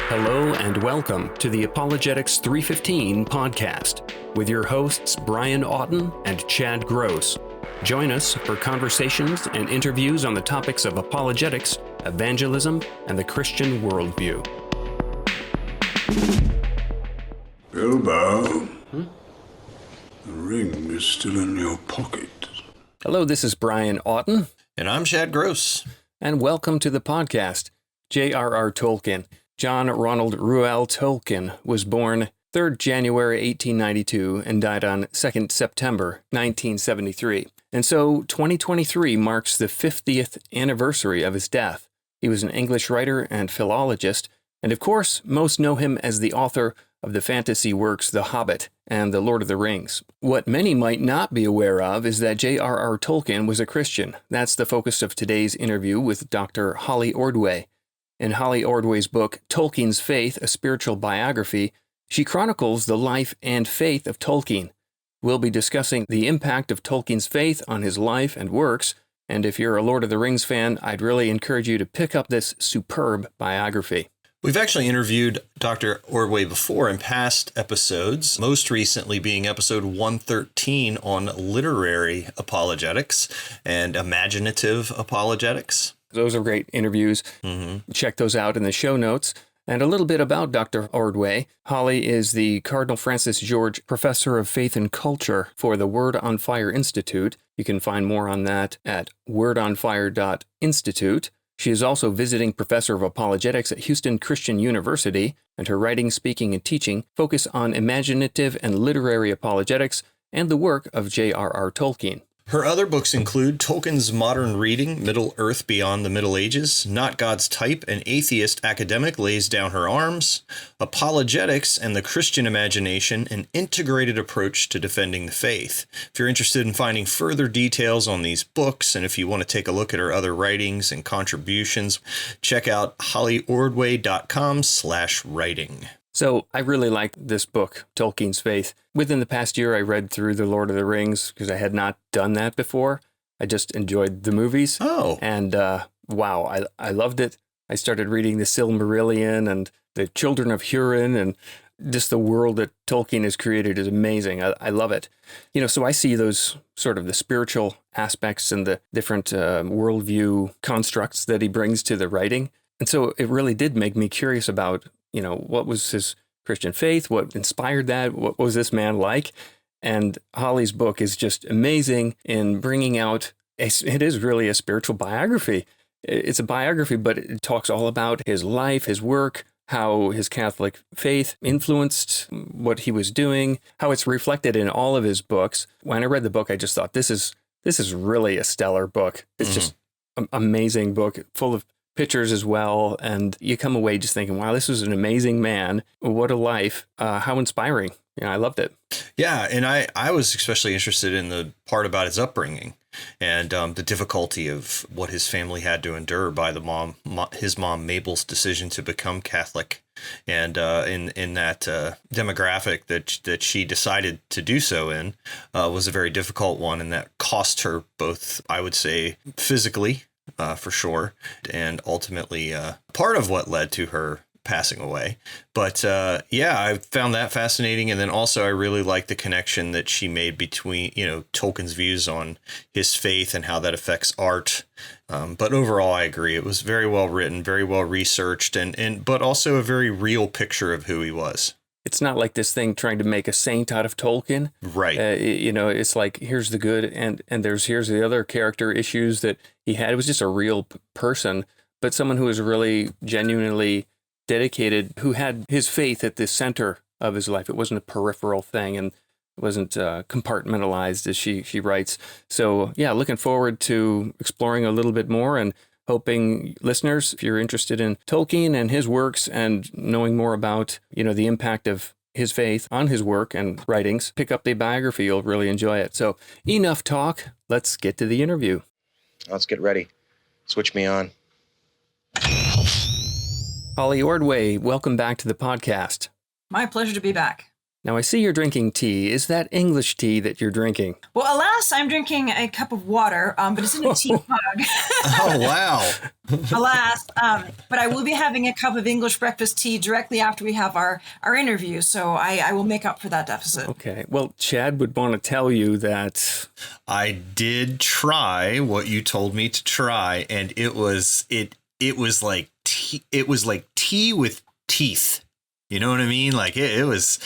Hello and welcome to the Apologetics 315 podcast with your hosts Brian Auten and Chad Gross. Join us for conversations and interviews on the topics of apologetics, evangelism, and the Christian worldview. Bilbo, the ring is still in your pocket. Hello, this is Brian Auten. And I'm Chad Gross. And welcome to the podcast. J.R.R. Tolkien, John Ronald Reuel Tolkien, was born 3rd January 1892 and died on 2nd September 1973. And so 2023 marks the 50th anniversary of his death. He was an English writer and philologist, and of course, most know him as the author of the fantasy works The Hobbit and The Lord of the Rings. What many might not be aware of is that J.R.R. Tolkien was a Christian. That's the focus of today's interview with Dr. Holly Ordway. In Holly Ordway's book, Tolkien's Faith, A Spiritual Biography, she chronicles the life and faith of Tolkien. We'll be discussing the impact of Tolkien's faith on his life and works, and if you're a Lord of the Rings fan, I'd really encourage you to pick up this superb biography. We've actually interviewed Dr. Ordway before in past episodes, most recently being episode 113 on literary apologetics and imaginative apologetics. Those are great interviews. Check those out in the show notes. And a little bit about Dr. Ordway. Holly is the Cardinal Francis George Professor of Faith and Culture for the Word on Fire Institute. You can find more on that at wordonfire.institute. She is also visiting professor of apologetics at Houston Christian University, and her writing, speaking, and teaching focus on imaginative and literary apologetics and the work of J.R.R. Tolkien. Her other books include Tolkien's Modern Reading, Middle Earth Beyond the Middle Ages, Not God's Type, An Atheist Academic Lays Down Her Arms, Apologetics and the Christian Imagination, An Integrated Approach to Defending the Faith. If you're interested in finding further details on these books, and if you want to take a look at her other writings and contributions, check out hollyordway.com/writing. So I really like this book, Tolkien's Faith. Within the past year, I read through The Lord of the Rings because I had not done that before. I just enjoyed the movies. Oh. And wow, I loved it. I started reading the Silmarillion and the Children of Hurin, and just the world that Tolkien has created is amazing. I love it. You know, so I see those sort of the spiritual aspects and the different worldview constructs that he brings to the writing. And so it really did make me curious about, you know, what was his Christian faith? What inspired that? What was this man like? And Holly's book is just amazing in bringing out, it is really a spiritual biography. It's a biography, but it talks all about his life, his work, how his Catholic faith influenced what he was doing, how it's reflected in all of his books. When I read the book, I just thought, this is really a stellar book. It's just an amazing book, full of pictures as well, and you come away just thinking, wow, this was an amazing man. What a life. How inspiring. You know, I loved it. Yeah, and I was especially interested in the part about his upbringing and the difficulty of what his family had to endure by his mom Mabel's decision to become Catholic, and in that demographic that she decided to do so in was a very difficult one, and that cost her both, I would say, physically, for sure, and ultimately part of what led to her passing away. But yeah, I found that fascinating. And then also I really like the connection that she made between, you know, Tolkien's views on his faith and how that affects art. But overall, I agree. It was very well written, very well researched, but also a very real picture of who he was. It's not like this thing trying to make a saint out of Tolkien. Right. You know, it's like, here's the good and here's the other character issues that he had. It was just a real person, but someone who was really genuinely dedicated, who had his faith at the center of his life. It wasn't a peripheral thing, and it wasn't compartmentalized, as she writes. So yeah, looking forward to exploring a little bit more, and hoping listeners, if you're interested in Tolkien and his works and knowing more about, you know, the impact of his faith on his work and writings, pick up the biography. You'll really enjoy it. So enough talk. Let's get to the interview. Let's get ready. Switch me on. Holly Ordway, welcome back to the podcast. My pleasure to be back. Now, I see you're drinking tea. Is that English tea that you're drinking? Well, alas, I'm drinking a cup of water, but it's in a tea mug. Oh, wow. Alas, but I will be having a cup of English breakfast tea directly after we have our interview, so I will make up for that deficit. Okay. Well, Chad would want to tell you that I did try what you told me to try, and it was like tea. It was like tea with teeth. You know what I mean? Like it was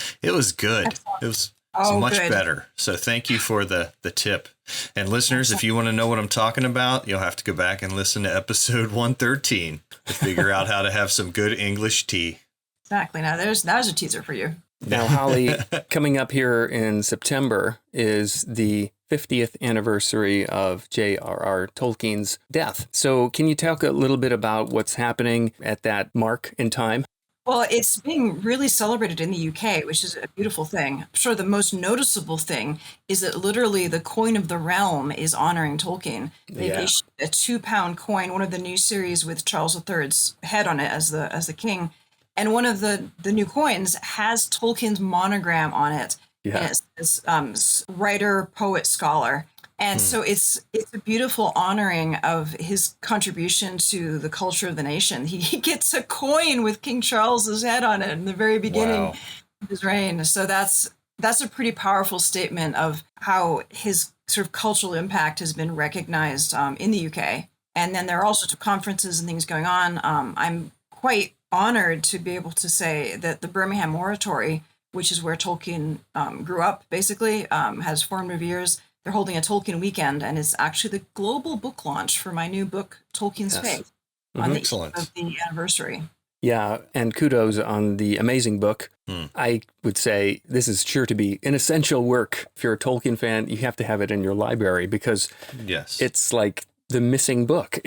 good. It was much good. better. So thank you for the tip. And listeners, if you want to know what I'm talking about, you'll have to go back and listen to episode 113 to figure out how to have some good English tea. Exactly. Now there's a teaser for you. now, Holly, coming up here in September is the 50th anniversary of J.R.R. Tolkien's death. So can you talk a little bit about what's happening at that mark in time? Well, it's being really celebrated in the UK, which is a beautiful thing. I'm sure the most noticeable thing is that literally the coin of the realm is honoring Tolkien. They've issued a £2 coin, one of the new series with Charles III's head on it as the king. And one of the new coins has Tolkien's monogram on it. Yeah. And it says writer, poet, scholar. And so it's a beautiful honoring of his contribution to the culture of the nation. He gets a coin with King Charles's head on it in the very beginning of his reign. So that's a pretty powerful statement of how his sort of cultural impact has been recognized in the UK. And then there are all sorts of conferences and things going on. I'm quite honored to be able to say that the Birmingham Oratory, which is where Tolkien grew up, basically, has formative years. They're holding a Tolkien weekend, and it's actually the global book launch for my new book, Tolkien's Faith, on the eve of the anniversary. Yeah, and kudos on the amazing book. I would say this is sure to be an essential work. If you're a Tolkien fan, you have to have it in your library because it's like the missing book,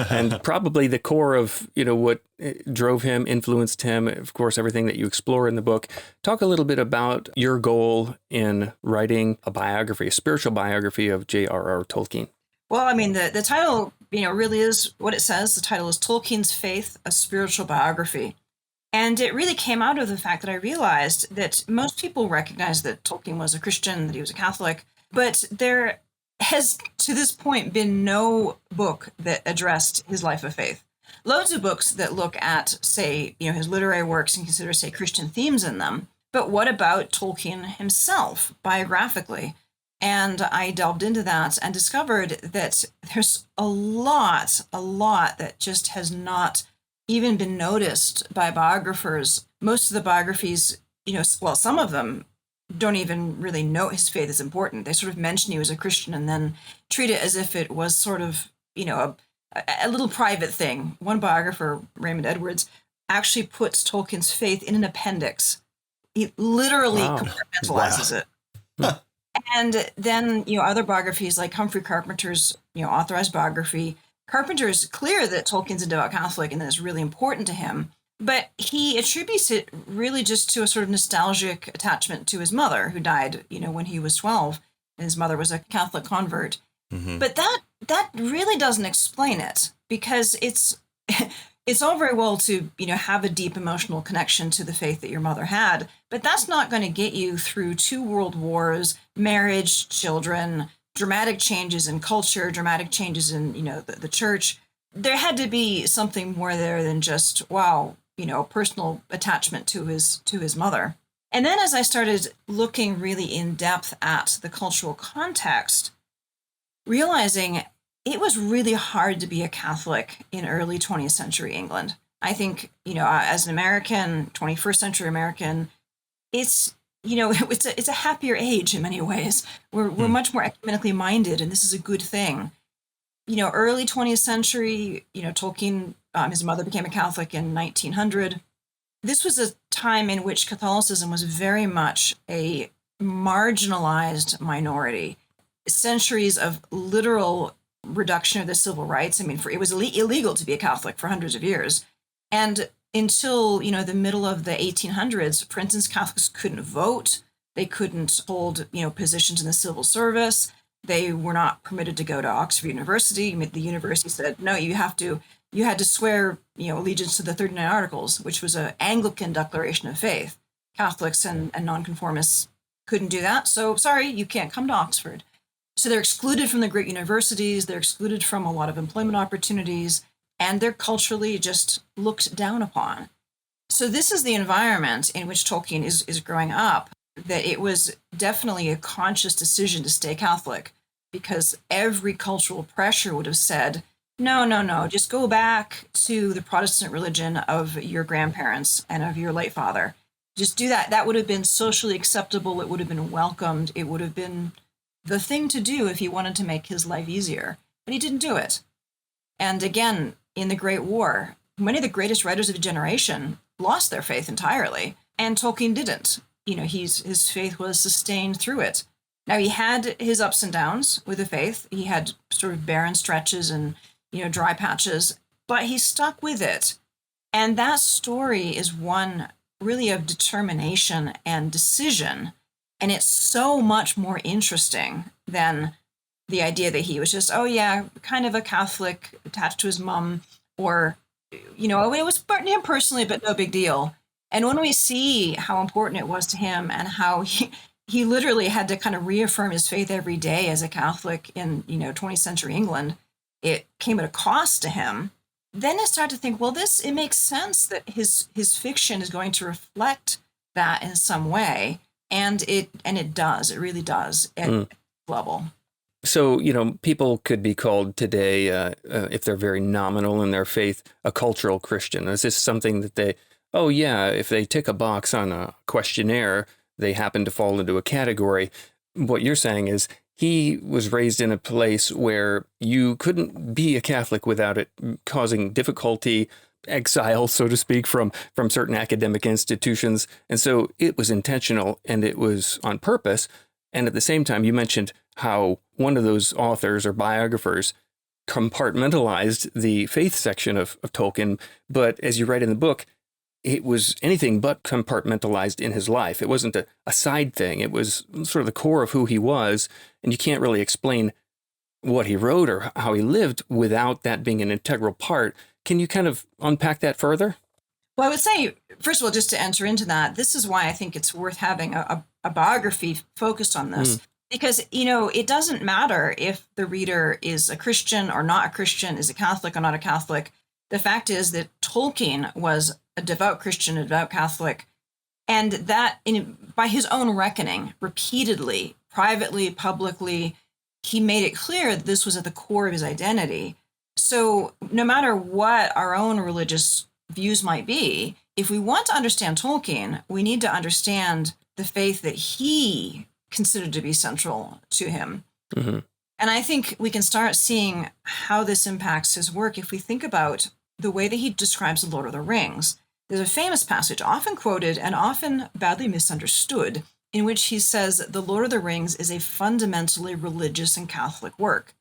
and probably the core of, what drove him, influenced him, of course, everything that you explore in the book. Talk a little bit about your goal in writing a biography, a spiritual biography of J.R.R. Tolkien. Well, I mean, the title, really is what it says. The title is Tolkien's Faith, a Spiritual Biography. And it really came out of the fact that I realized that most people recognize that Tolkien was a Christian, that he was a Catholic, but there has to this point been no book that addressed his life of faith. Loads of books that look at, say, his literary works and consider, say, Christian themes in them. But what about Tolkien himself, biographically? And I delved into that and discovered that there's a lot that just has not even been noticed by biographers. Most of the biographies, some of them don't even really know his faith is important. They sort of mention he was a Christian and then treat it as if it was sort of, a little private thing. One biographer, Raymond Edwards, actually puts Tolkien's faith in an appendix. He literally compartmentalizes it. And then, other biographies like Humphrey Carpenter's, authorized biography. Carpenter's clear that Tolkien's a devout Catholic and that it's really important to him. But he attributes it really just to a sort of nostalgic attachment to his mother, who died, when he was 12, and his mother was a Catholic convert. Mm-hmm. But that really doesn't explain it, because it's all very well to, have a deep emotional connection to the faith that your mother had, but that's not going to get you through 2 world wars, marriage, children, dramatic changes in culture, dramatic changes in, the church. There had to be something more there than just, personal attachment to his mother. And then as I started looking really in depth at the cultural context, realizing it was really hard to be a Catholic in early 20th century England. I think, as an American, 21st century American, it's a happier age in many ways. We're much more ecumenically minded, and this is a good thing. Early 20th century, Tolkien, his mother became a Catholic in 1900. This was a time in which Catholicism was very much a marginalized minority. Centuries of literal reduction of the civil rights. I mean, it was illegal to be a Catholic for hundreds of years. And until, the middle of the 1800s, for instance, Catholics couldn't vote. They couldn't hold, positions in the civil service. They were not permitted to go to Oxford University. The university said, no, you had to swear, allegiance to the 39 Articles, which was an Anglican declaration of faith. Catholics and nonconformists couldn't do that. So sorry, you can't come to Oxford. So they're excluded from the great universities. They're excluded from a lot of employment opportunities, and they're culturally just looked down upon. So this is the environment in which Tolkien is growing up, that it was definitely a conscious decision to stay Catholic, because every cultural pressure would have said, no, just go back to the Protestant religion of your grandparents and of your late father. Just do that. That would have been socially acceptable. It would have been welcomed. It would have been the thing to do if he wanted to make his life easier. But he didn't do it. And again, in the Great War, many of the greatest writers of a generation lost their faith entirely, and Tolkien didn't. His faith was sustained through it. Now, he had his ups and downs with the faith. He had sort of barren stretches and, dry patches, but he stuck with it. And that story is one really of determination and decision. And it's so much more interesting than the idea that he was just, kind of a Catholic attached to his mom, or, it was him personally, but no big deal. And when we see how important it was to him and how he literally had to kind of reaffirm his faith every day as a Catholic in, 20th century England, it came at a cost to him. Then I started to think, well, it makes sense that his fiction is going to reflect that in some way. And it does. It really does at level. So, people could be called today, if they're very nominal in their faith, a cultural Christian. Is this something that if they tick a box on a questionnaire, they happen to fall into a category? What you're saying is he was raised in a place where you couldn't be a Catholic without it causing difficulty, exile, so to speak, from certain academic institutions. And so it was intentional and it was on purpose. And at the same time, you mentioned how one of those authors or biographers compartmentalized the faith section of Tolkien. But as you write in the book, it was anything but compartmentalized in his life. It wasn't a side thing. It was sort of the core of who he was. And you can't really explain what he wrote or how he lived without that being an integral part. Can you kind of unpack that further? Well, I would say, first of all, just to enter into that, this is why I think it's worth having a biography focused on this. Because, it doesn't matter if the reader is a Christian or not a Christian, is a Catholic or not a Catholic. The fact is that Tolkien was a devout Christian, a devout Catholic, and that, by his own reckoning, repeatedly, privately, publicly, he made it clear that this was at the core of his identity. So no matter what our own religious views might be, if we want to understand Tolkien, we need to understand the faith that he considered to be central to him. Mm-hmm. And I think we can start seeing how this impacts his work if we think about the way that he describes the Lord of the Rings. There's a famous passage, often quoted and often badly misunderstood, in which he says the Lord of the Rings is a fundamentally religious and Catholic work.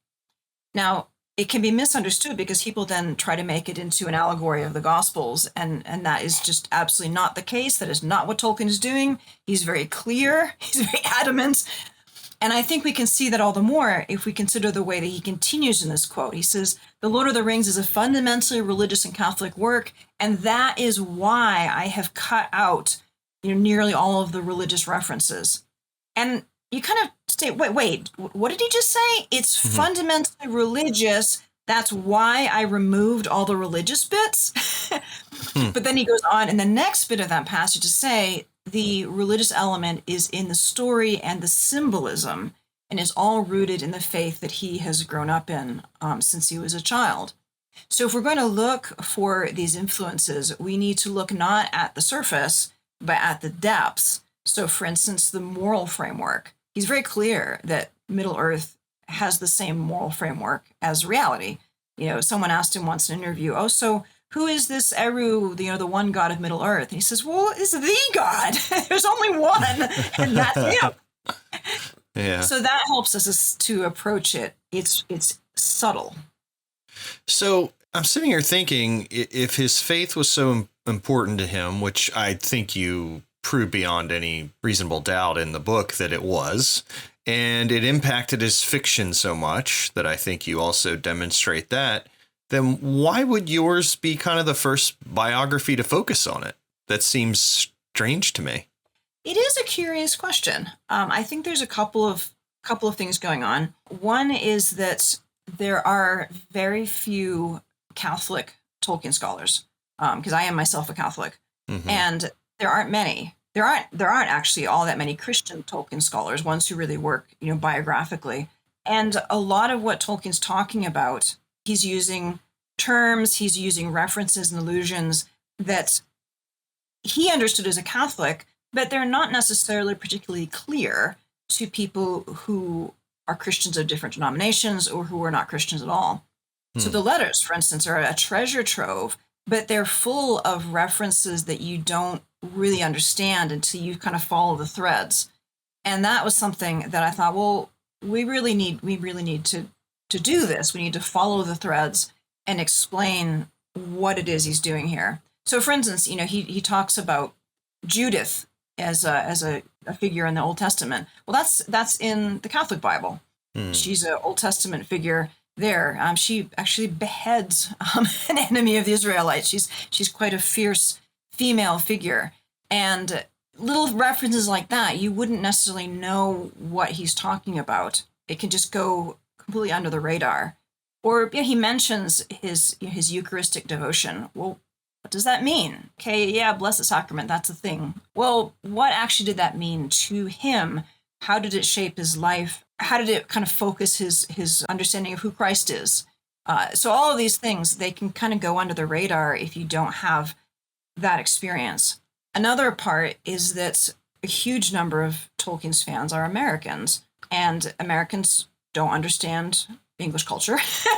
Now, it can be misunderstood because people then try to make it into an allegory of the Gospels, and that is just absolutely not the case. That is not what Tolkien is doing. He's very clear. He's very adamant. And I think we can see that all the more if we consider the way that he continues in this quote. He says, the Lord of the Rings is a fundamentally religious and Catholic work, and that is why I have cut out nearly all of the religious references. And you kind of say, wait, what did he just say? It's fundamentally religious. That's why I removed all the religious bits. But then he goes on in the next bit of that passage to say, the religious element is in the story and the symbolism, and is all rooted in the faith that he has grown up in since he was a child. So if we're going to look for these influences, we need to look not at the surface, but at the depths. So for instance, the moral framework. He's very clear that Middle-earth has the same moral framework as reality. Someone asked him once in an interview, so who is this Eru, the one God of Middle-earth? And he says, well, it's the God. There's only one, and that's him. Yeah. So that helps us to approach it. It's subtle. So I'm sitting here thinking, if his faith was so important to him, which I think you proved beyond any reasonable doubt in the book that it was, and it impacted his fiction so much that I think you also demonstrate that, then why would yours be kind of the first biography to focus on it? That seems strange to me. It is a curious question. I think there's a couple of things going on. One is that there are very few Catholic Tolkien scholars, because I am myself a Catholic, and there aren't many. There aren't actually all that many Christian Tolkien scholars, ones who really work, biographically. And a lot of what Tolkien's talking about, he's using terms, he's using references and allusions that he understood as a Catholic, but they're not necessarily particularly clear to people who are Christians of different denominations or who are not Christians at all. So the letters, for instance, are a treasure trove, but they're full of references that you don't really understand until you kind of follow the threads. And that was something that I thought, well, we really need to do this. We need to follow the threads and explain what it is he's doing here. So, for instance, he talks about Judith as a figure in the Old Testament. Well, that's in the Catholic Bible. She's an Old Testament figure there. She actually beheads an enemy of the Israelites. She's quite a fierce female figure, and little references like that, you wouldn't necessarily know what he's talking about. It can just go completely under the radar. Or he mentions his Eucharistic devotion. Well, what does that mean? Okay, yeah, Blessed Sacrament, that's a thing. Well, what actually did that mean to him? How did it shape his life? How did it kind of focus his understanding of who Christ is? So all of these things, they can kind of go under the radar if you don't have that experience. Another part is that a huge number of Tolkien's fans are Americans, and Americans don't understand English culture,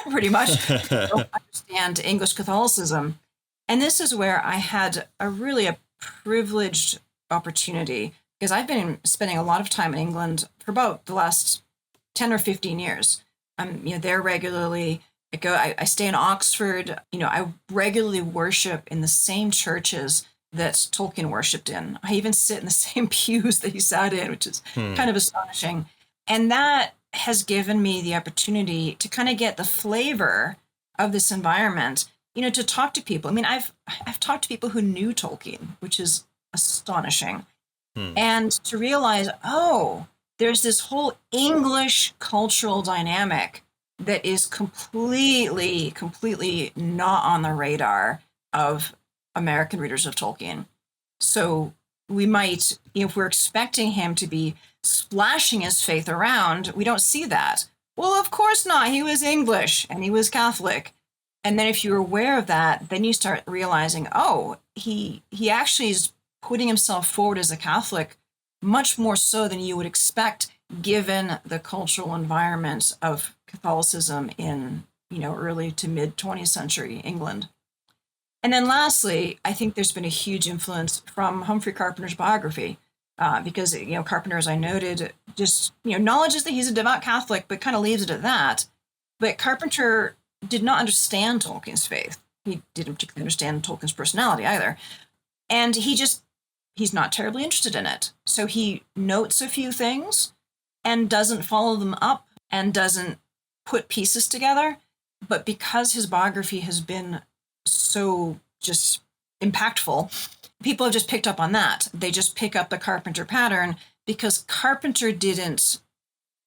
pretty much, don't understand English Catholicism. And this is where I had a privileged opportunity, because I've been spending a lot of time in England for about the last 10 or 15 years. I'm there regularly. I stay in Oxford. I regularly worship in the same churches that Tolkien worshipped in. I even sit in the same pews that he sat in, which is kind of astonishing. And that has given me the opportunity to kind of get the flavor of this environment, to talk to people. I mean, I've talked to people who knew Tolkien, which is astonishing. And to realize, there's this whole English cultural dynamic that is completely not on the radar of American readers of Tolkien. So we might, if we're expecting him to be splashing his faith around, we don't see that. Well, of course not. He was English and he was Catholic. And then if you're aware of that, then you start realizing, he actually is putting himself forward as a Catholic much more so than you would expect, given the cultural environment of Catholicism in, early to mid 20th century England. And then lastly, I think there's been a huge influence from Humphrey Carpenter's biography, because, Carpenter, as I noted, just, acknowledges that he's a devout Catholic, but kind of leaves it at that. But Carpenter did not understand Tolkien's faith. He didn't particularly understand Tolkien's personality either. And he's not terribly interested in it. So he notes a few things and doesn't follow them up and doesn't put pieces together. But because his biography has been so just impactful, people have just picked up on that. They just pick up the Carpenter pattern because Carpenter didn't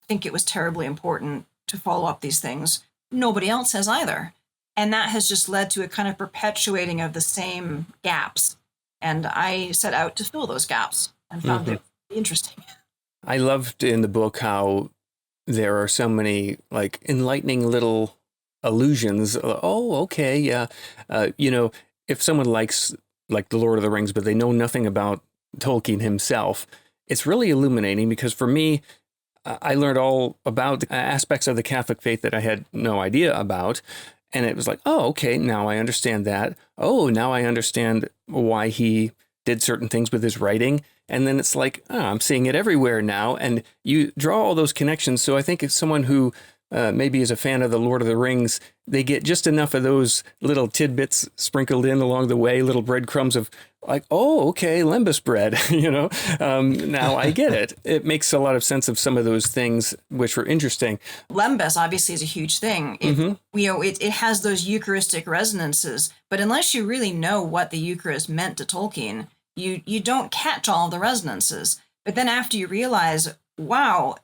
think it was terribly important to follow up these things. Nobody else has either. And that has just led to a kind of perpetuating of the same gaps. And I set out to fill those gaps and found it interesting. I loved in the book how there are so many enlightening little allusions. Okay, yeah. If someone likes The Lord of the Rings, but they know nothing about Tolkien himself, it's really illuminating because for me, I learned all about the aspects of the Catholic faith that I had no idea about. And it was like, okay, now I understand that. Now I understand why he did certain things with his writing. And then it's like, I'm seeing it everywhere now. And you draw all those connections. So I think if someone who maybe is a fan of The Lord of the Rings, they get just enough of those little tidbits sprinkled in along the way, little breadcrumbs of okay, lembas bread, now I get it. It makes a lot of sense of some of those things which were interesting. Lembas obviously is a huge thing. It has those Eucharistic resonances, but unless you really know what the Eucharist meant to Tolkien, you don't catch all the resonances. But then after you realize, wow,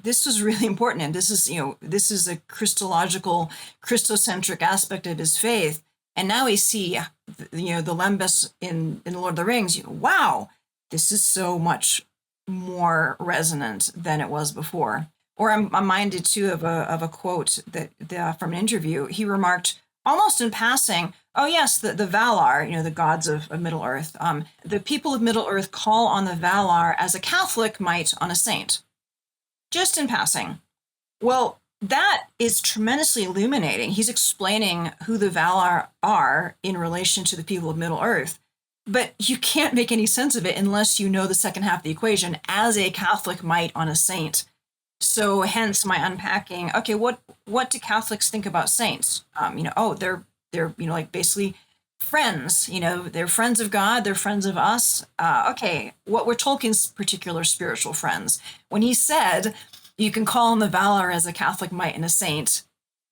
this was really important, and this is a Christological, Christocentric aspect of his faith. And now we see, the Lembas in the Lord of the Rings. Wow, this is so much more resonant than it was before. Or I'm minded too of a quote that from an interview. He remarked, almost in passing, "Oh yes, the Valar, the gods of Middle Earth. The people of Middle Earth call on the Valar as a Catholic might on a saint." Just in passing. Well, that is tremendously illuminating. He's explaining who the Valar are in relation to the people of Middle Earth. But you can't make any sense of it unless you know the second half of the equation, as a Catholic might on a saint. So hence my unpacking. Okay, what do Catholics think about saints? They're like basically friends. They're friends of God. They're friends of us. Okay, what were Tolkien's particular spiritual friends? When he said you can call on the Valar as a Catholic might and a saint,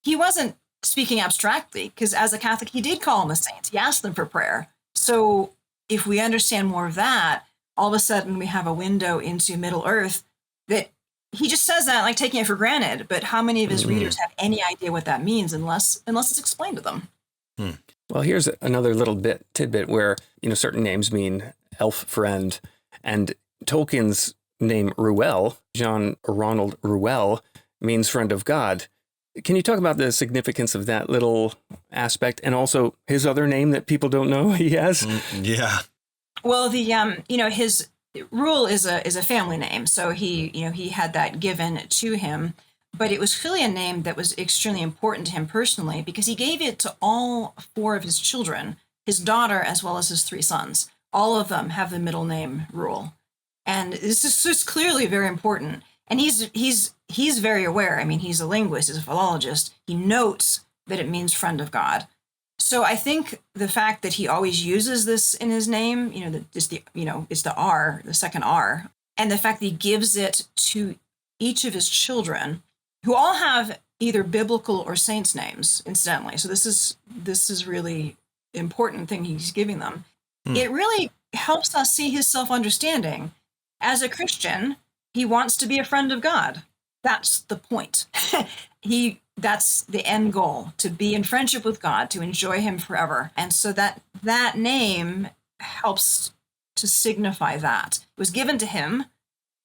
he wasn't speaking abstractly, because as a Catholic, he did call them a saint. He asked them for prayer. So if we understand more of that, all of a sudden we have a window into Middle Earth that he just says that like taking it for granted. But how many of his readers have any idea what that means unless it's explained to them? Well, here's another little tidbit where, certain names mean elf friend, and Tolkien's name Ruel, John Ronald Ruel, means friend of God. Can you talk about the significance of that little aspect, and also his other name that people don't know he has? Yeah. Well, his Ruel is a family name, so he had that given to him. But it was clearly a name that was extremely important to him personally, because he gave it to all 4 of his children, his daughter as well as his 3 sons. All of them have the middle name Ruel. And this is just clearly very important. And he's very aware. I mean, he's a linguist, he's a philologist. He notes that it means friend of God. So I think the fact that he always uses this in his name, it's the R, the second R, and the fact that he gives it to each of his children, who all have either biblical or saints' names, incidentally. So this is really important thing he's giving them. It really helps us see his self-understanding. As a Christian, he wants to be a friend of God. That's the point. That's the end goal, to be in friendship with God, to enjoy him forever. And so that name helps to signify that. It was given to him,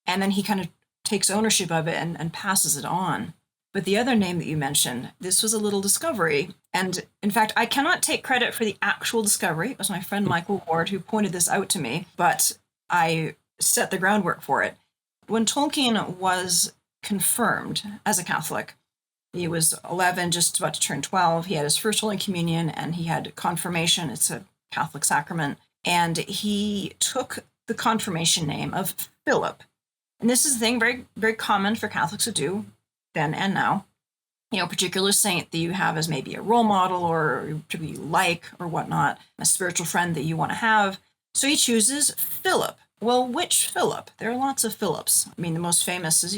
and then he kind of takes ownership of it and passes it on. But the other name that you mentioned, this was a little discovery. And in fact, I cannot take credit for the actual discovery. It was my friend Michael Ward who pointed this out to me, but I set the groundwork for it. When Tolkien was confirmed as a Catholic, he was 11, just about to turn 12. He had his first Holy Communion and he had confirmation. It's a Catholic sacrament. And he took the confirmation name of Philip. And this is a thing very, very common for Catholics to do then and now. A particular saint that you have as maybe a role model or to be like or whatnot, a spiritual friend that you want to have. So he chooses Philip. Well, which Philip? There are lots of Philips. I mean, the most famous is,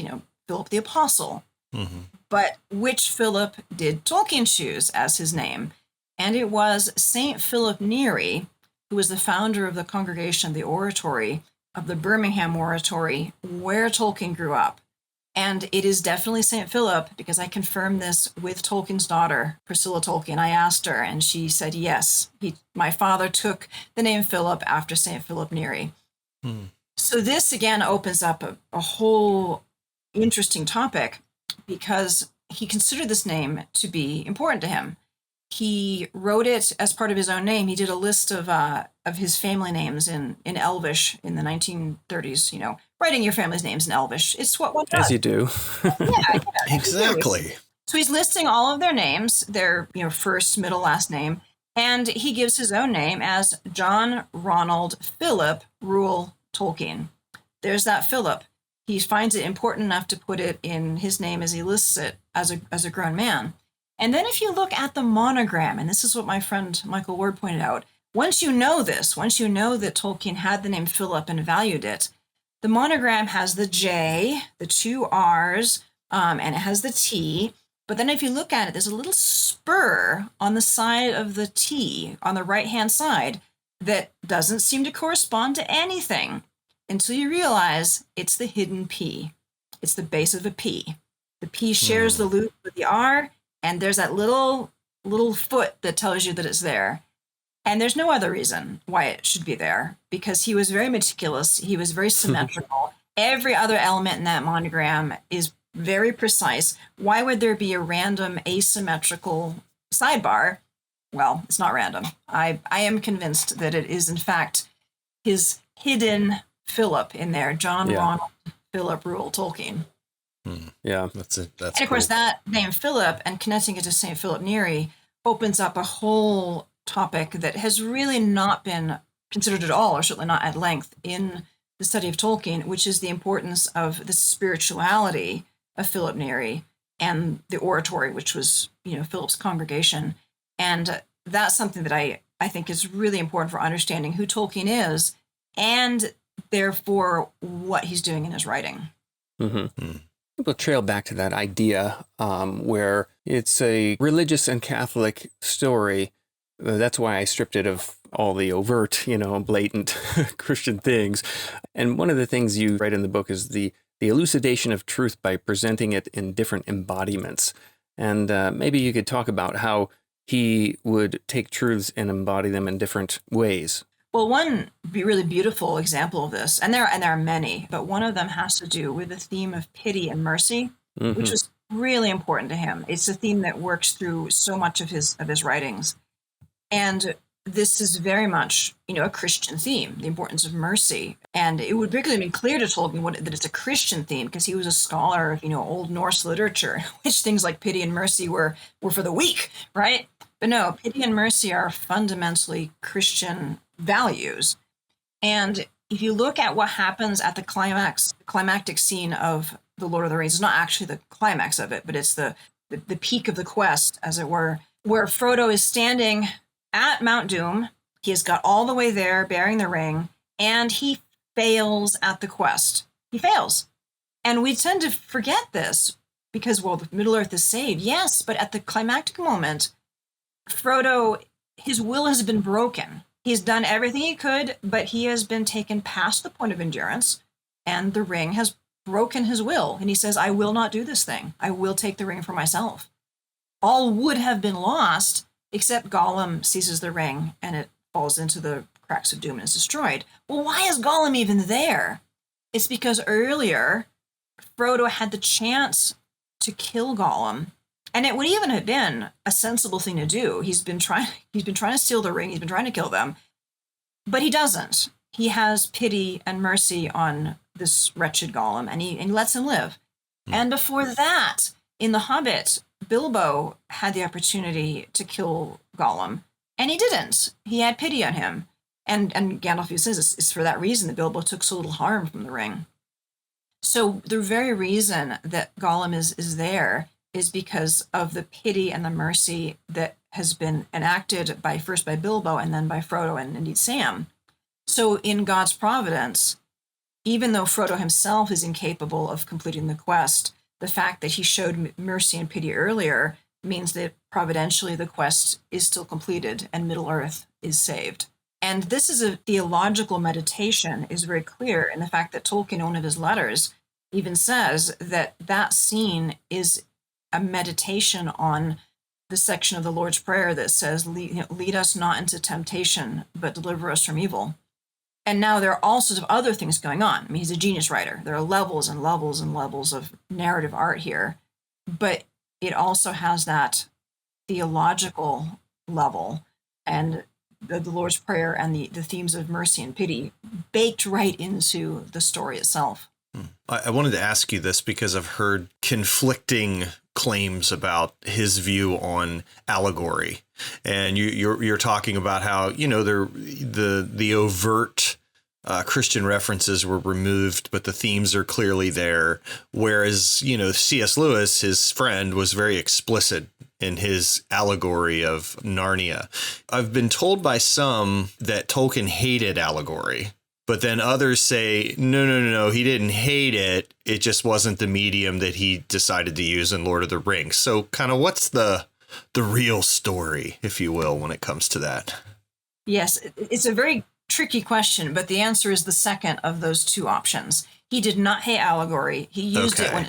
Philip the Apostle. Mm-hmm. But which Philip did Tolkien choose as his name? And it was Saint Philip Neri, who was the founder of the Congregation of the Oratory of the Birmingham Oratory, where Tolkien grew up. And it is definitely St. Philip, because I confirmed this with Tolkien's daughter, Priscilla Tolkien. I asked her, and she said, yes, my father took the name Philip after St. Philip Neri. So this, again, opens up a whole interesting topic, because he considered this name to be important to him. He wrote it as part of his own name. He did a list of his family names in Elvish in the 1930s. Writing your family's names in Elvish. It's what one does. As you do. Yeah, exactly. So he's listing all of their names, their first, middle, last name, and he gives his own name as John Ronald Philip Ruel Tolkien. There's that Philip. He finds it important enough to put it in his name as he lists it as a grown man. And then if you look at the monogram, and this is what my friend Michael Ward pointed out, once you know that Tolkien had the name Philip and valued it, the monogram has the J, the 2 R's, and it has the T. But then if you look at it, there's a little spur on the side of the T, on the right-hand side. that doesn't seem to correspond to anything until you realize it's the hidden P. It's the base of a P. The P shares the loop with the R, and there's that little foot that tells you that it's there. And there's no other reason why it should be there, because he was very meticulous. He was very symmetrical. Every other element in that monogram is very precise. Why would there be a random asymmetrical sidebar? Well, it's not random. I am convinced that it is, in fact, his hidden Philip in there, John Ronald Philip Rule Tolkien. Yeah, That's it. And of course, that name Philip and connecting it to St. Philip Neri opens up a whole topic that has really not been considered at all, or certainly not at length, in the study of Tolkien, which is the importance of the spirituality of Philip Neri and the oratory, which was, Philip's congregation. And that's something that I think is really important for understanding who Tolkien is, and therefore what he's doing in his writing. We'll trail back to that idea where it's a religious and Catholic story. That's why I stripped it of all the overt, blatant Christian things. And one of the things you write in the book is the elucidation of truth by presenting it in different embodiments. And maybe you could talk about how he would take truths and embody them in different ways. Well, one really beautiful example of this, and there are many, but one of them has to do with the theme of pity and mercy, which was really important to him. It's a theme that works through so much of his writings. And this is very much, a Christian theme, the importance of mercy. And it would regularly be clear to Tolkien that it's a Christian theme, because he was a scholar of, Old Norse literature, which things like pity and mercy were for the weak, right? But no, pity and mercy are fundamentally Christian values. And if you look at what happens at the climactic scene of The Lord of the Rings, it's not actually the climax of it, but it's the peak of the quest, as it were, where Frodo is standing at Mount Doom. He has got all the way there bearing the ring, and he fails at the quest. He fails. And we tend to forget this because, the Middle-earth is saved, yes, but at the climactic moment, Frodo, his will has been broken. He's done everything he could, but he has been taken past the point of endurance, and the ring has broken his will. And he says, I will not do this thing. I will take the ring for myself. All would have been lost, except Gollum seizes the ring, and it falls into the cracks of doom and is destroyed. Well, why is Gollum even there? It's because earlier, Frodo had the chance to kill Gollum, and it would even have been a sensible thing to do. He's been trying to steal the ring. He's been trying to kill them, but he doesn't. He has pity and mercy on this wretched Gollum, and he lets him live. And before that, in The Hobbit, Bilbo had the opportunity to kill Gollum, and he didn't. He had pity on him. And Gandalf says it's for that reason that Bilbo took so little harm from the ring. So the very reason that Gollum is there is because of the pity and the mercy that has been enacted first by Bilbo and then by Frodo and indeed Sam. So in God's providence, even though Frodo himself is incapable of completing the quest, the fact that he showed mercy and pity earlier means that providentially the quest is still completed and Middle-earth is saved. And this is a theological meditation, is very clear in the fact that Tolkien, in one of his letters, even says that scene is a meditation on the section of the Lord's Prayer that says, lead us not into temptation, but deliver us from evil. And now there are all sorts of other things going on. I mean, he's a genius writer. There are levels and levels and levels of narrative art here, but it also has that theological level and the Lord's Prayer and the themes of mercy and pity baked right into the story itself. I wanted to ask you this because I've heard conflicting claims about his view on allegory, and you're talking about how the overt Christian references were removed, but the themes are clearly there. Whereas C.S. Lewis, his friend, was very explicit in his allegory of Narnia. I've been told by some that Tolkien hated allegory. But then others say, no, he didn't hate it. It just wasn't the medium that he decided to use in Lord of the Rings. So kind of what's the real story, if you will, when it comes to that? Yes, it's a very tricky question, but the answer is the second of those two options. He did not hate allegory. He used it when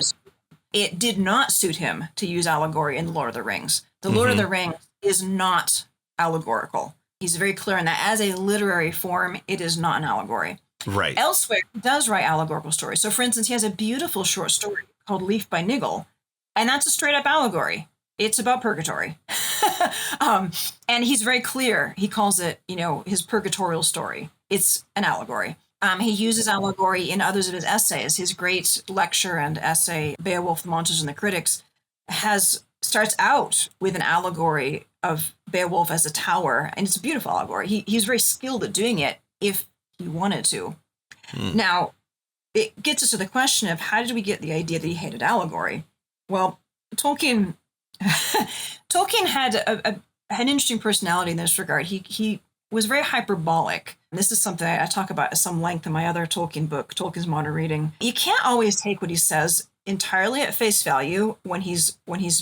it did not suit him to use allegory in The Lord of the Rings. The Lord of the Rings is not allegorical. He's very clear on that. As a literary form, it is not an allegory. Right. Elsewhere, he does write allegorical stories. So, for instance, he has a beautiful short story called Leaf by Niggle, and that's a straight-up allegory. It's about purgatory. And he's very clear. He calls it, his purgatorial story. It's an allegory. He uses allegory in others of his essays. His great lecture and essay, Beowulf, the Monsters and the Critics, starts out with an allegory of Beowulf as a tower, and it's a beautiful allegory. He's very skilled at doing it if he wanted to. Now, it gets us to the question of how did we get the idea that he hated allegory? Well, Tolkien had an interesting personality in this regard. He was very hyperbolic. And this is something I talk about at some length in my other Tolkien book, Tolkien's Modern Reading. You can't always take what he says entirely at face value when he's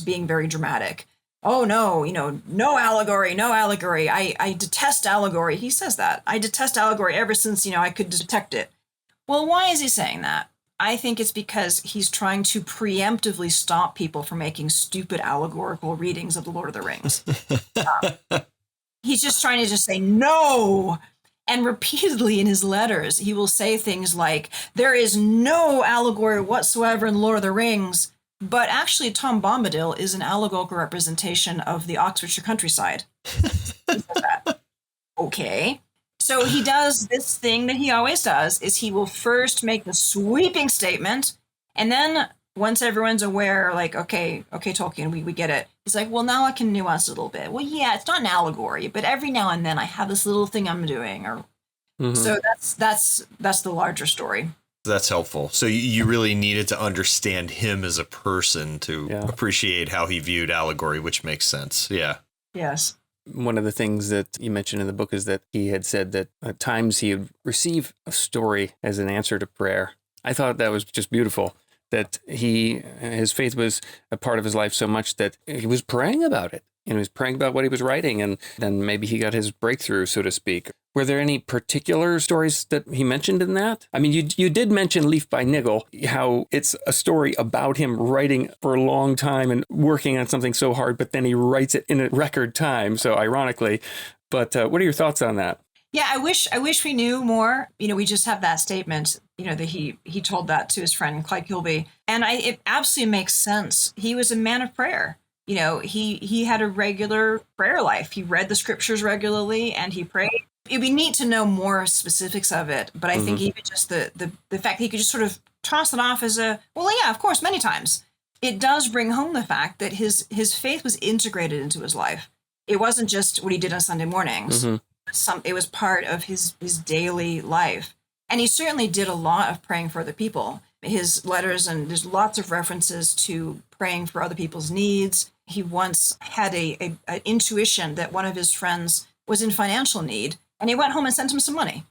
being very dramatic. Oh no, no allegory, no allegory. I detest allegory. He says that. I detest allegory ever since, I could detect it. Well, why is he saying that? I think it's because he's trying to preemptively stop people from making stupid allegorical readings of The Lord of the Rings. He's just trying to say no. And repeatedly in his letters, he will say things like, there is no allegory whatsoever in The Lord of the Rings, but actually Tom Bombadil is an allegorical representation of the Oxfordshire countryside. He says that. Okay. So he does this thing that he always does, is he will first make the sweeping statement, and then once everyone's aware, like, okay, Tolkien, we get it. He's like, well, now I can nuance it a little bit. Well, yeah, it's not an allegory, but every now and then I have this little thing I'm doing. So that's the larger story. That's helpful. So you really needed to understand him as a person to appreciate how he viewed allegory, which makes sense. Yeah. Yes. One of the things that you mentioned in the book is that he had said that at times he would receive a story as an answer to prayer. I thought that was just beautiful, that his faith was a part of his life so much that he was praying about it. He was praying about what he was writing, and then maybe he got his breakthrough, so to speak. Were there any particular stories that he mentioned in that? I mean, you did mention Leaf by Niggle, how it's a story about him writing for a long time and working on something so hard, but then he writes it in a record time, so ironically. But what are your thoughts on that? Yeah, I wish we knew more. We just have that statement, that he told that to his friend Clyde Kilby. And it absolutely makes sense. He was a man of prayer. He had a regular prayer life. He read the scriptures regularly and he prayed. It'd be neat to know more specifics of it, but I think even just the fact that he could just sort of toss it off as of course, many times. It does bring home the fact that his faith was integrated into his life. It wasn't just what he did on Sunday mornings. It was part of his daily life. And he certainly did a lot of praying for other people. His letters, and there's lots of references to praying for other people's needs. He once had an intuition that one of his friends was in financial need, and he went home and sent him some money.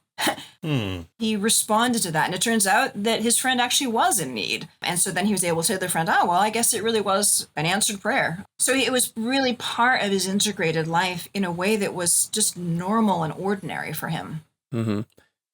He responded to that, and it turns out that his friend actually was in need. And so then he was able to say to the friend, oh, well, I guess it really was an answered prayer. So it was really part of his integrated life in a way that was just normal and ordinary for him. You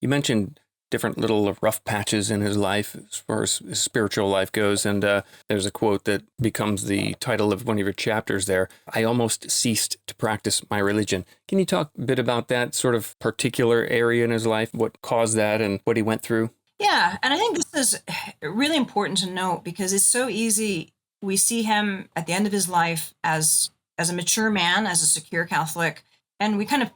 mentioned different little rough patches in his life as far as his spiritual life goes. And there's a quote that becomes the title of one of your chapters there. I almost ceased to practice my religion. Can you talk a bit about that sort of particular area in his life, what caused that and what he went through? Yeah, and I think this is really important to note because it's so easy. We see him at the end of his life as a mature man, as a secure Catholic, and we kind of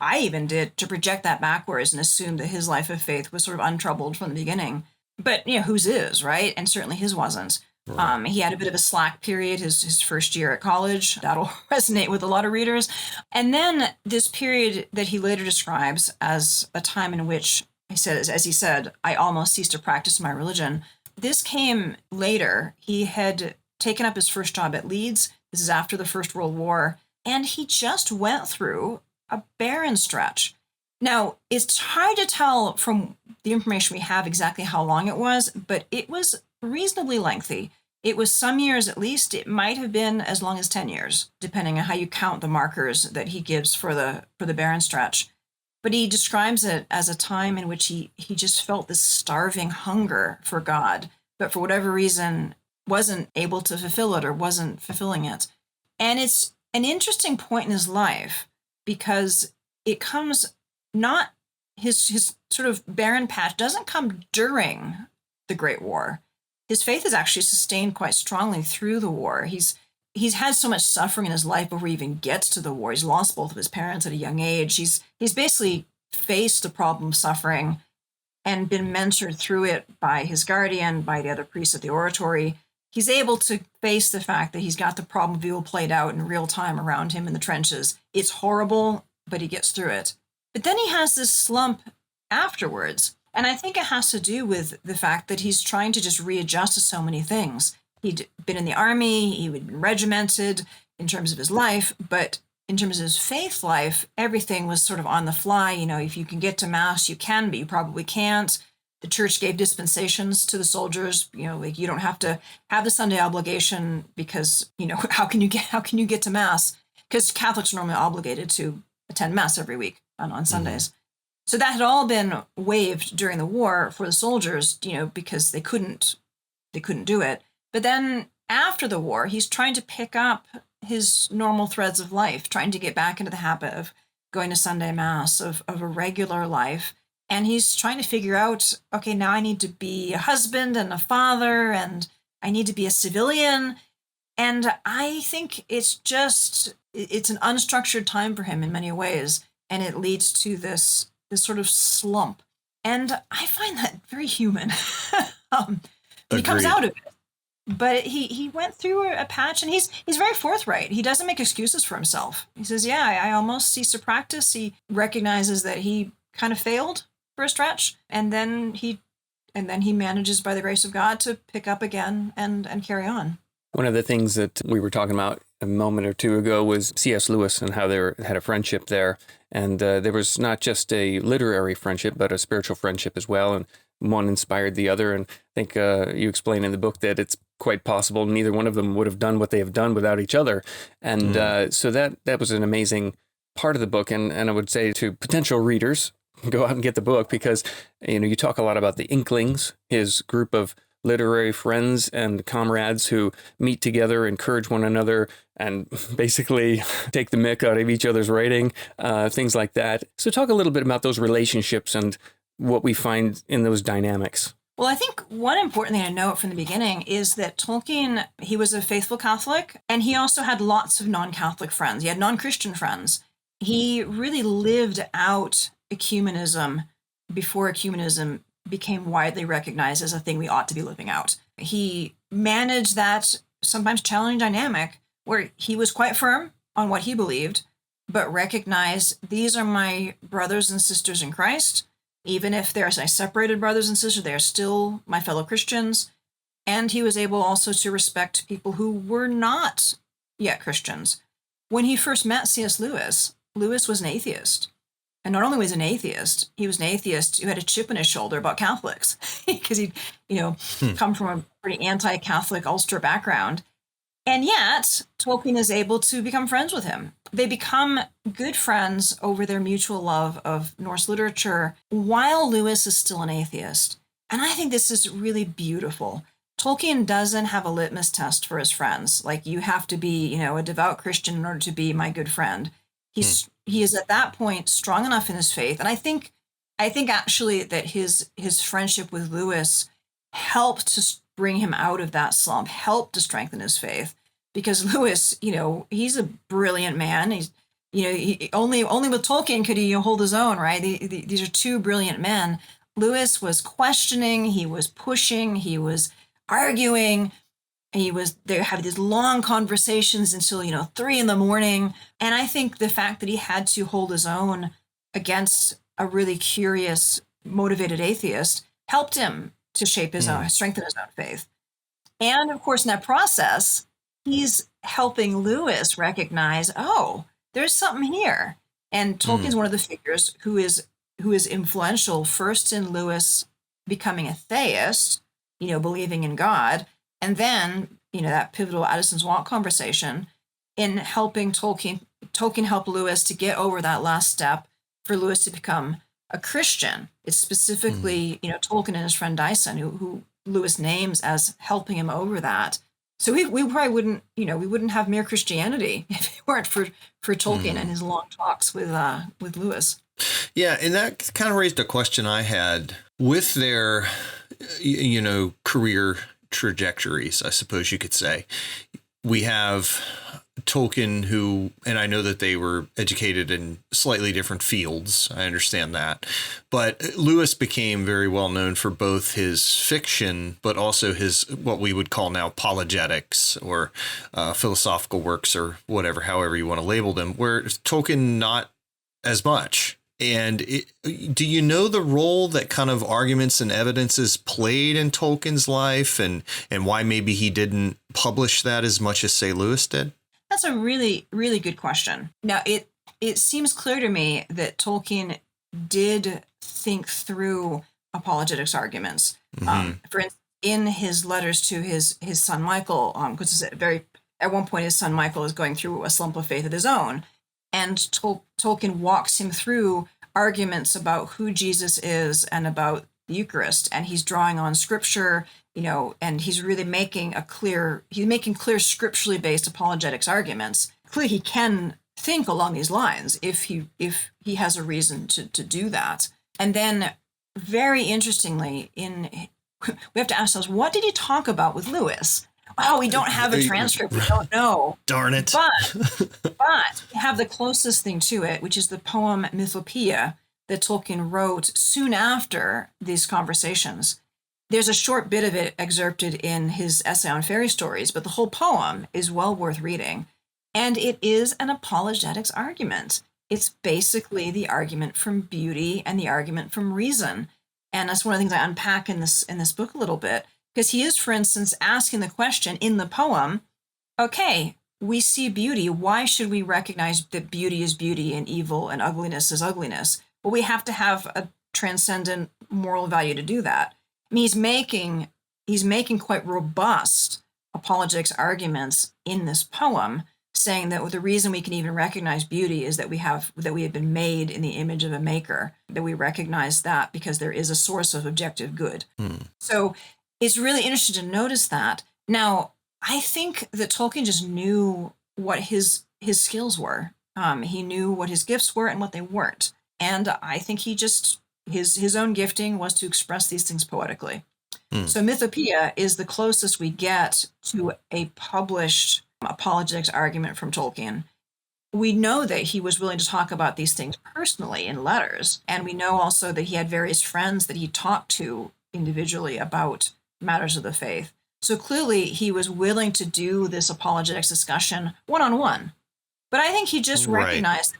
I even did, to project that backwards and assume that his life of faith was sort of untroubled from the beginning. But, whose is, right? And certainly his wasn't. Right. He had a bit of a slack period, his first year at college. That'll resonate with a lot of readers. And then this period that he later describes as a time in which, as he said, I almost ceased to practice my religion. This came later. He had taken up his first job at Leeds. This is after the First World War. And he just went through a barren stretch. Now, it's hard to tell from the information we have exactly how long it was, but it was reasonably lengthy. It was some years at least. It might have been as long as 10 years, depending on how you count the markers that he gives for the barren stretch. But he describes it as a time in which he just felt this starving hunger for God, but for whatever reason wasn't able to fulfill it or wasn't fulfilling it. And it's an interesting point in his life because it comes not his sort of barren patch doesn't come during the Great War. His faith is actually sustained quite strongly through the war. He's had so much suffering in his life before he even gets to the war. He's lost both of his parents at a young age. He's basically faced the problem of suffering and been mentored through it by his guardian, by the other priests at the oratory. He's able to face the fact that he's got the problem of evil played out in real time around him in the trenches. It's horrible, but he gets through it. But then he has this slump afterwards. And I think it has to do with the fact that he's trying to just readjust to so many things. He'd been in the army, he'd been regimented in terms of his life, but in terms of his faith life, everything was sort of on the fly. You know, if you can get to Mass, you can, but you probably can't. The church gave dispensations to the soldiers. You know, like you don't have to have the Sunday obligation because, you know, how can you get to Mass? Because Catholics are normally obligated to attend Mass every week on Sundays. Mm-hmm. So that had all been waived during the war for the soldiers, you know, because they couldn't do it. But then after the war, he's trying to pick up his normal threads of life, trying to get back into the habit of going to Sunday Mass, of a regular life. And he's trying to figure out, okay, now I need to be a husband and a father, and I need to be a civilian. And I think it's an unstructured time for him in many ways. And it leads to this sort of slump. And I find that very human. He comes out of it. But he went through a patch, and he's very forthright. He doesn't make excuses for himself. He says, yeah, I almost ceased to practice. He recognizes that he kind of failed for a stretch, and then he manages by the grace of God to pick up again and carry on. One of the things that we were talking about a moment or two ago was C.S. Lewis and how they had a friendship there. And there was not just a literary friendship, but a spiritual friendship as well. And one inspired the other. And I think you explain in the book that it's quite possible neither one of them would have done what they have done without each other. And so that was an amazing part of the book. And I would say to potential readers, go out and get the book, because you talk a lot about the Inklings, his group of literary friends and comrades who meet together, encourage one another, and basically take the mick out of each other's writing, things like that. So talk a little bit about those relationships and what we find in those dynamics. Well, I think one important thing to note from the beginning is that Tolkien, he was a faithful Catholic, and he also had lots of non-Catholic friends. He had non-Christian friends. He really lived out ecumenism before ecumenism became widely recognized as a thing we ought to be living out. He managed that sometimes challenging dynamic where he was quite firm on what he believed, but recognized these are my brothers and sisters in Christ. Even if they're separated brothers and sisters, they're still my fellow Christians. And he was able also to respect people who were not yet Christians. When he first met C.S. Lewis, Lewis was an atheist. And not only was he was an atheist who had a chip on his shoulder about Catholics because he'd, come from a pretty anti-Catholic Ulster background. And yet, Tolkien is able to become friends with him. They become good friends over their mutual love of Norse literature while Lewis is still an atheist. And I think this is really beautiful. Tolkien doesn't have a litmus test for his friends. Like, you have to be, a devout Christian in order to be my good friend. He is at that point strong enough in his faith. And I think actually that his friendship with Lewis helped to bring him out of that slump, helped to strengthen his faith, because Lewis, he's a brilliant man. He's, only with Tolkien could he hold his own, right? These are two brilliant men. Lewis was questioning, he was pushing, he was arguing. They had these long conversations until, 3 a.m. And I think the fact that he had to hold his own against a really curious, motivated atheist helped him to shape his own, strengthen his own faith. And of course, in that process, he's helping Lewis recognize, oh, there's something here. And Tolkien's one of the figures who is influential, first in Lewis becoming a theist, believing in God, And then, that pivotal Addison's Walk conversation in helping Tolkien helped Lewis to get over that last step for Lewis to become a Christian. It's specifically, Tolkien and his friend Dyson, who Lewis names as helping him over that. So we probably wouldn't, we wouldn't have mere Christianity if it weren't for Tolkien and his long talks with Lewis. Yeah, and that kind of raised a question I had with their, career trajectories, I suppose you could say. We have Tolkien, who, and I know that they were educated in slightly different fields. I understand that. But Lewis became very well known for both his fiction, but also his, what we would call now apologetics or philosophical works or whatever, however you want to label them, where Tolkien not as much. And do you know the role that kind of arguments and evidences played in Tolkien's life and why maybe he didn't publish that as much as, say, Lewis did? That's a really, really good question. Now, it seems clear to me that Tolkien did think through apologetics arguments. For instance, in his letters to his son Michael, because at one point his son Michael is going through a slump of faith of his own, and Tolkien walks him through arguments about who Jesus is and about the Eucharist, and he's drawing on scripture, and he's really making clear scripturally based apologetics arguments. Clearly, he can think along these lines if he has a reason to do that. And then, very interestly, we have to ask ourselves, what did he talk about with Lewis? Oh, we don't have a transcript. We don't know. Darn it. But we have the closest thing to it, which is the poem Mythopoeia that Tolkien wrote soon after these conversations. There's a short bit of it excerpted in his essay on fairy stories, but the whole poem is well worth reading. And it is an apologetics argument. It's basically the argument from beauty and the argument from reason. And that's one of the things I unpack in this book a little bit. Because he is, for instance, asking the question in the poem, okay, we see beauty. Why should we recognize that beauty is beauty and evil and ugliness is ugliness? Well, we have to have a transcendent moral value to do that. I mean, he's making quite robust apologetics arguments in this poem, saying that the reason we can even recognize beauty is that we have been made in the image of a maker, that we recognize that because there is a source of objective good. So it's really interesting to notice that. Now, I think that Tolkien just knew what his skills were. He knew what his gifts were and what they weren't. And I think he just, his own gifting was to express these things poetically. So Mythopoeia is the closest we get to a published apologetics argument from Tolkien. We know that he was willing to talk about these things personally in letters. And we know also that he had various friends that he talked to individually about matters of the faith. So clearly he was willing to do this apologetics discussion one-on-one. But I think he just recognized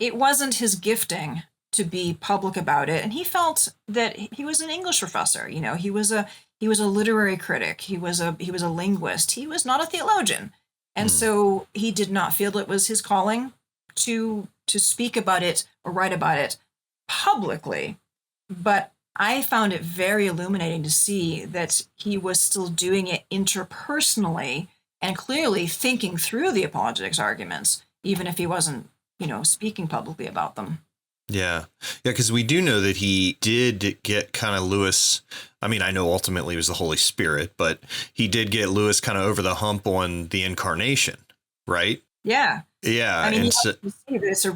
it wasn't his gifting to be public about it. And he felt that he was an English professor. He was a literary critic. He was a linguist. He was not a theologian. And so he did not feel it was his calling to speak about it or write about it publicly. But I found it very illuminating to see that he was still doing it interpersonally and clearly thinking through the apologetics arguments, even if he wasn't, speaking publicly about them. Yeah, because we do know that he did get kind of Lewis. I mean, I know ultimately it was the Holy Spirit, but he did get Lewis kind of over the hump on the incarnation, right? Yeah. Yeah, I mean, and so,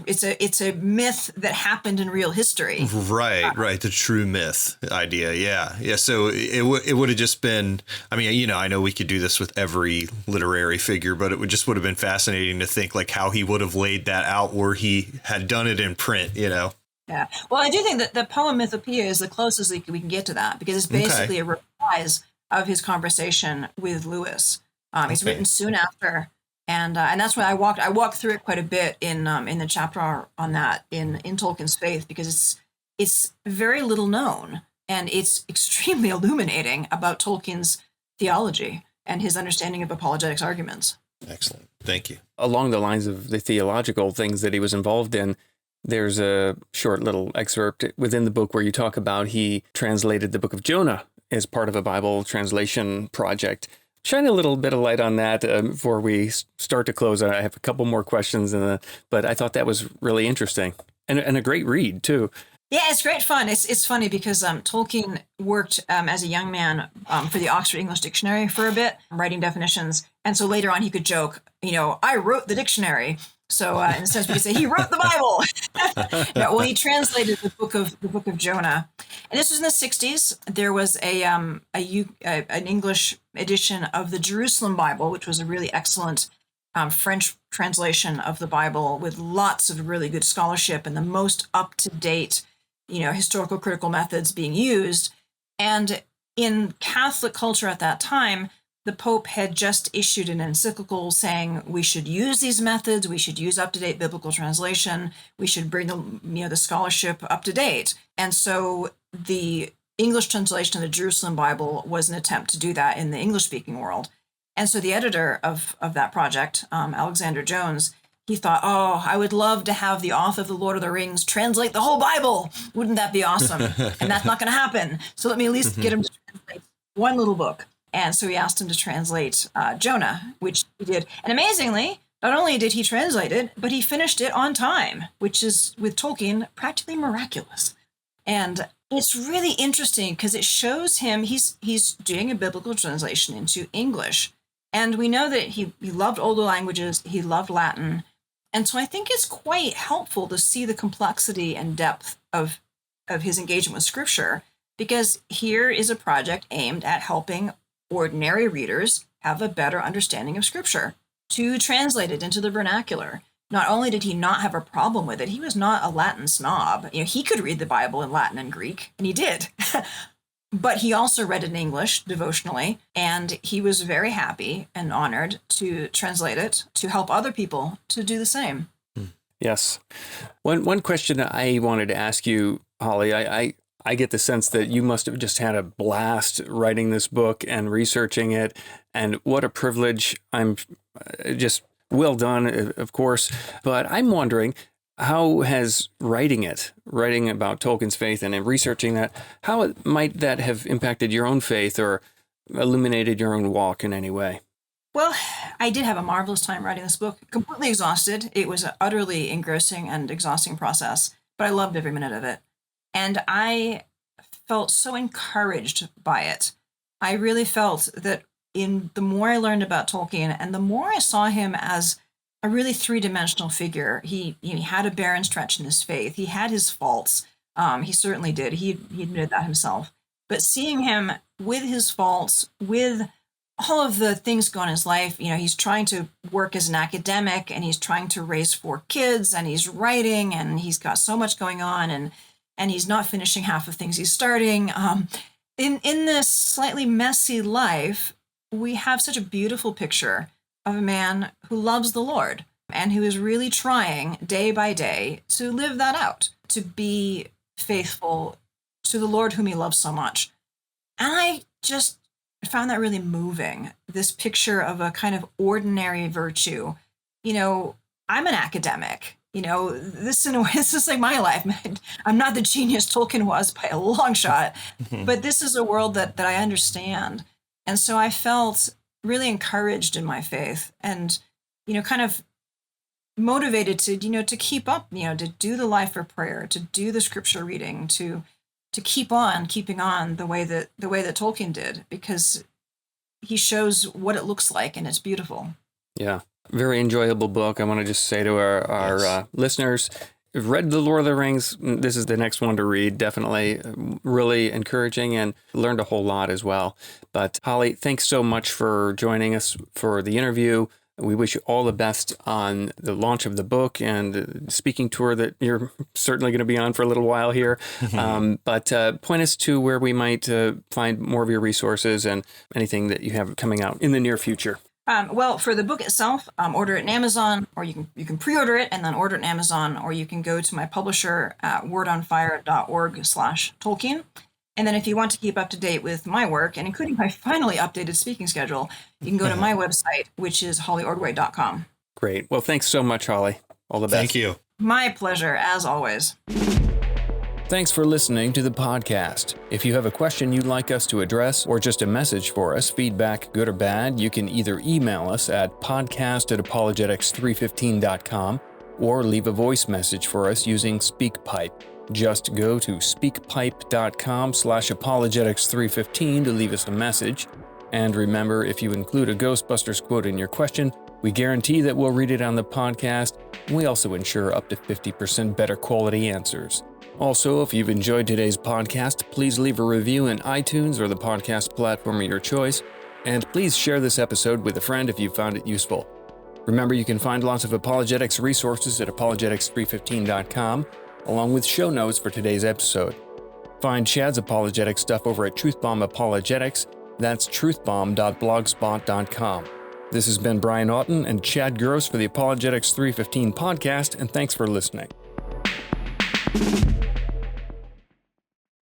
it's a myth that happened in real history. Right. The true myth idea. Yeah. So it would have just been. I mean, I know we could do this with every literary figure, but it would have been fascinating to think like how he would have laid that out, where he had done it in print. Yeah. Well, I do think that the poem Mythopoeia is the closest we can get to that, because it's basically a reprise of his conversation with Lewis. It's written soon after. And that's why I walked through it quite a bit in the chapter on that in Tolkien's Faith, because it's very little known and it's extremely illuminating about Tolkien's theology and his understanding of apologetics arguments. Excellent. Thank you. Along the lines of the theological things that he was involved in, there's a short little excerpt within the book where you talk about he translated the book of Jonah as part of a Bible translation project. Shine a little bit of light on that before we start to close. I have a couple more questions, but I thought that was really interesting and a great read, too. Yeah, it's great fun. It's funny because Tolkien worked as a young man for the Oxford English Dictionary for a bit, writing definitions. And so later on he could joke, I wrote the dictionary. So in a sense, we could say he wrote the Bible. He translated the book of Jonah. And this was in the 60s. There was an English edition of the Jerusalem Bible, which was a really excellent French translation of the Bible with lots of really good scholarship and the most up-to-date historical critical methods being used. And in Catholic culture at that time, the Pope had just issued an encyclical saying we should use these methods, we should use up-to-date biblical translation, we should bring the scholarship up to date. And so the English translation of the Jerusalem Bible was an attempt to do that in the English-speaking world. And so the editor of that project, Alexander Jones, he thought, I would love to have the author of The Lord of the Rings translate the whole Bible. Wouldn't that be awesome? And that's not going to happen. So let me at least get him to translate one little book. And so he asked him to translate Jonah, which he did. And amazingly, not only did he translate it, but he finished it on time, which is, with Tolkien, practically miraculous. And it's really interesting because it shows him he's doing a biblical translation into English. And we know that he loved older languages, he loved Latin. And so I think it's quite helpful to see the complexity and depth of his engagement with Scripture, because here is a project aimed at helping ordinary readers have a better understanding of Scripture, to translate it into the vernacular. Not only did he not have a problem with it, he was not a Latin snob. He could read the Bible in Latin and Greek, and he did. But he also read it in English devotionally, and he was very happy and honored to translate it to help other people to do the same. Yes. One question I wanted to ask you, Holly, I get the sense that you must have just had a blast writing this book and researching it, and what a privilege. I'm just well done, of course, but I'm wondering, how has writing about Tolkien's faith and researching that, how might that have impacted your own faith or illuminated your own walk in any way? Well, I did have a marvelous time writing this book, completely exhausted. It was an utterly engrossing and exhausting process, but I loved every minute of it. And I felt so encouraged by it. I really felt that the more I learned about Tolkien and the more I saw him as a really three-dimensional figure, he had a barren stretch in his faith. He had his faults. He certainly did. He admitted that himself. But seeing him with his faults, with all of the things going on in his life, he's trying to work as an academic and he's trying to raise 4 kids and he's writing and he's got so much going on and he's not finishing half the things he's starting. In this slightly messy life, we have such a beautiful picture of a man who loves the Lord and who is really trying day by day to live that out, to be faithful to the Lord whom he loves so much. And I just found that really moving, this picture of a kind of ordinary virtue. I'm an academic. This is like my life. I'm not the genius Tolkien was by a long shot, but this is a world that I understand. And so I felt really encouraged in my faith and, kind of motivated to keep up, to do the life of prayer, to do the scripture reading, to keep on keeping on the way that Tolkien did, because he shows what it looks like and it's beautiful. Yeah. Very enjoyable book. I want to just say to our listeners, if you've read The Lord of the Rings, this is the next one to read. Definitely really encouraging and learned a whole lot as well. But Holly, thanks so much for joining us for the interview. We wish you all the best on the launch of the book and the speaking tour that you're certainly going to be on for a little while here. But point us to where we might find more of your resources and anything that you have coming out in the near future. Well, for the book itself, order it in Amazon, or you can pre-order it and then order it in Amazon, or you can go to my publisher at wordonfire.org/Tolkien. And then if you want to keep up to date with my work, and including my finally updated speaking schedule, you can go to my website, which is hollyordway.com. Great. Well, thanks so much, Holly. All the best. Thank you. My pleasure, as always. Thanks for listening to the podcast. If you have a question you'd like us to address or just a message for us, feedback, good or bad, you can either email us at podcast@apologetics315.com or leave a voice message for us using SpeakPipe. Just go to speakpipe.com/apologetics315 to leave us a message. And remember, if you include a Ghostbusters quote in your question, we guarantee that we'll read it on the podcast, and we also ensure up to 50% better quality answers. Also, if you've enjoyed today's podcast, please leave a review in iTunes or the podcast platform of your choice, and please share this episode with a friend if you found it useful. Remember, you can find lots of apologetics resources at apologetics315.com, along with show notes for today's episode. Find Chad's apologetic stuff over at Truthbomb Apologetics. That's truthbomb.blogspot.com. This has been Brian Auten and Chad Gross for the Apologetics 315 podcast, and thanks for listening.